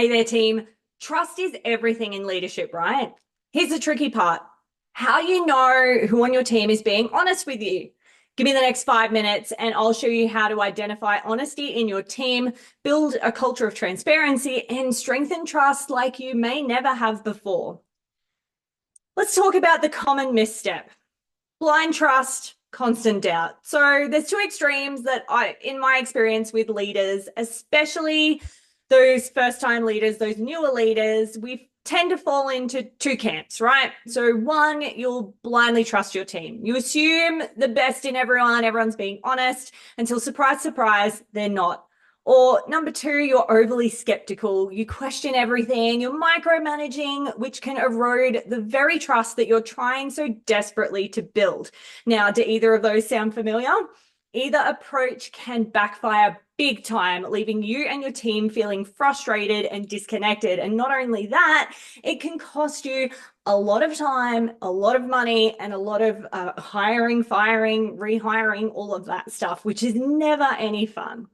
Hey there, team. Trust is everything in leadership, right? Here's the tricky part. How do you know who on your team is being honest with you? Give me the next 5 minutes and I'll show you how to identify honesty in your team, build a culture of transparency, and strengthen trust like you may never have before. Let's talk about the common misstep. Blind trust, constant doubt. So there's two extremes that in my experience with leaders, especially those first time leaders, those newer leaders, we tend to fall into two camps, right? So one, you'll blindly trust your team. You assume the best in everyone, everyone's being honest until surprise, surprise, they're not. Or number two, you're overly skeptical. You question everything. You're micromanaging, which can erode the very trust that you're trying so desperately to build. Now, do either of those sound familiar? Either approach can backfire big time, leaving you and your team feeling frustrated and disconnected. And not only that, it can cost you a lot of time, a lot of money, and a lot of hiring, firing, rehiring, all of that stuff, which is never any fun.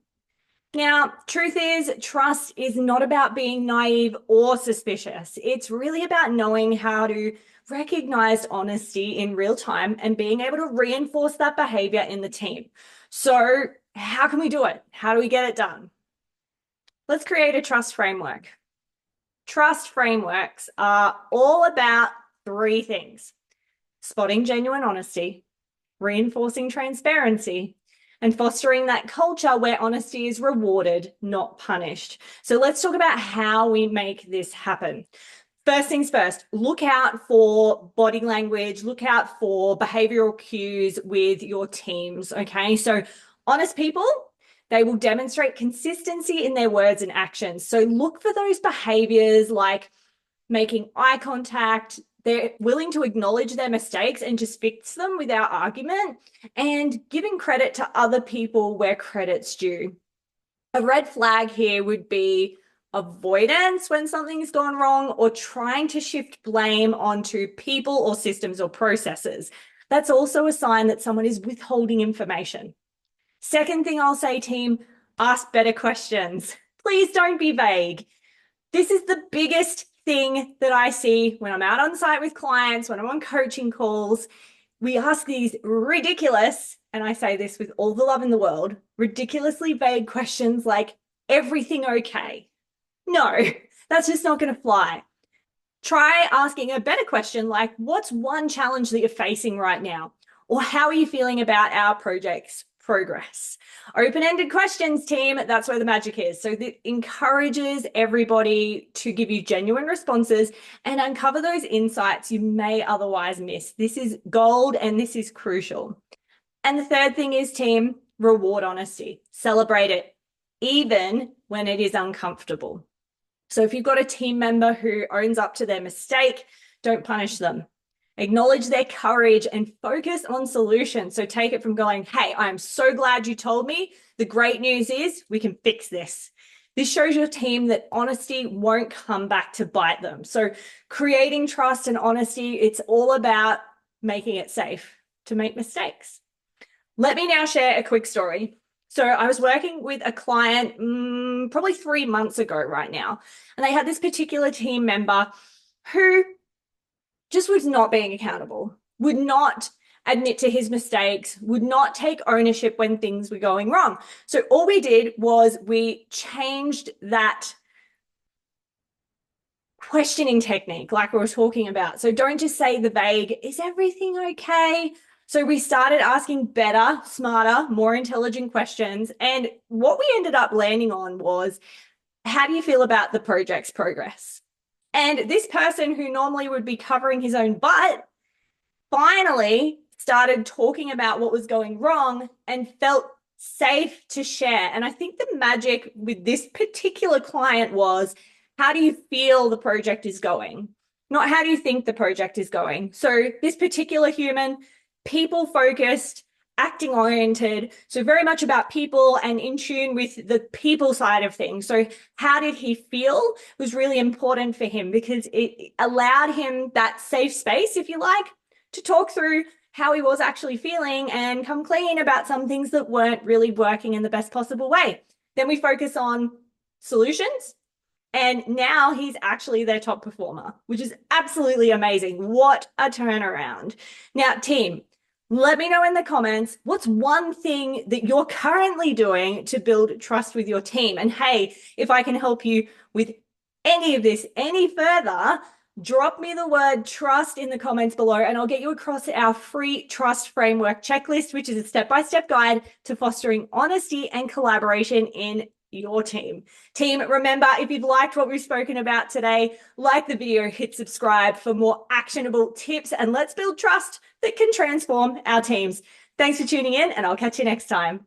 Now, truth is, trust is not about being naive or suspicious. It's really about knowing how to recognize honesty in real time and being able to reinforce that behavior in the team. So, how can we do it? How do we get it done? Let's create a trust framework. Trust frameworks are all about three things: spotting genuine honesty, reinforcing transparency, and fostering that culture where honesty is rewarded, not punished. So let's talk about how we make this happen. First things first, look out for body language, look out for behavioral cues with your teams, okay? So honest people, they will demonstrate consistency in their words and actions. So look for those behaviors like making eye contact. They're willing to acknowledge their mistakes and just fix them without argument, and giving credit to other people where credit's due. A red flag here would be avoidance when something's gone wrong, or trying to shift blame onto people or systems or processes. That's also a sign that someone is withholding information. Second thing I'll say, team, ask better questions. Please don't be vague. This is the biggest thing that I see when I'm out on site with clients, when I'm on coaching calls. We ask these ridiculous, and I say this with all the love in the world, ridiculously vague questions like, everything okay? No, that's just not going to fly. Try asking a better question like, what's one challenge that you're facing right now? Or how are you feeling about our project's progress? Open-ended questions, team. That's where the magic is. So that encourages everybody to give you genuine responses and uncover those insights you may otherwise miss. This is gold and this is crucial. And the third thing is, team, reward honesty. Celebrate it, even when it is uncomfortable. So if you've got a team member who owns up to their mistake, don't punish them. Acknowledge their courage and focus on solutions. So take it from going, hey, I'm so glad you told me. The great news is we can fix this. This shows your team that honesty won't come back to bite them. So creating trust and honesty, it's all about making it safe to make mistakes. Let me now share a quick story. So I was working with a client probably 3 months ago right now, and they had this particular team member who just was not being accountable, would not admit to his mistakes, would not take ownership when things were going wrong. So all we did was we changed that questioning technique like we were talking about. So don't just say the vague, is everything okay? So we started asking better, smarter, more intelligent questions. And what we ended up landing on was, how do you feel about the project's progress? And this person who normally would be covering his own butt finally started talking about what was going wrong and felt safe to share. And I think the magic with this particular client was, how do you feel the project is going? Not how do you think the project is going. So this particular human, people focused, acting oriented, so very much about people and in tune with the people side of things. So how did he feel was really important for him, because it allowed him that safe space, if you like, to talk through how he was actually feeling and come clean about some things that weren't really working in the best possible way. Then we focus on solutions And now he's actually their top performer, which is absolutely amazing. What a turnaround. Now, team, let me know in the comments what's one thing that you're currently doing to build trust with your team. And hey, if I can help you with any of this any further, drop me the word trust in the comments below and I'll get you across our free trust framework checklist, which is a step-by-step guide to fostering honesty and collaboration in your team. Team, remember, if you've liked what we've spoken about today, like the video, hit subscribe for more actionable tips, and let's build trust that can transform our teams. Thanks for tuning in, and I'll catch you next time.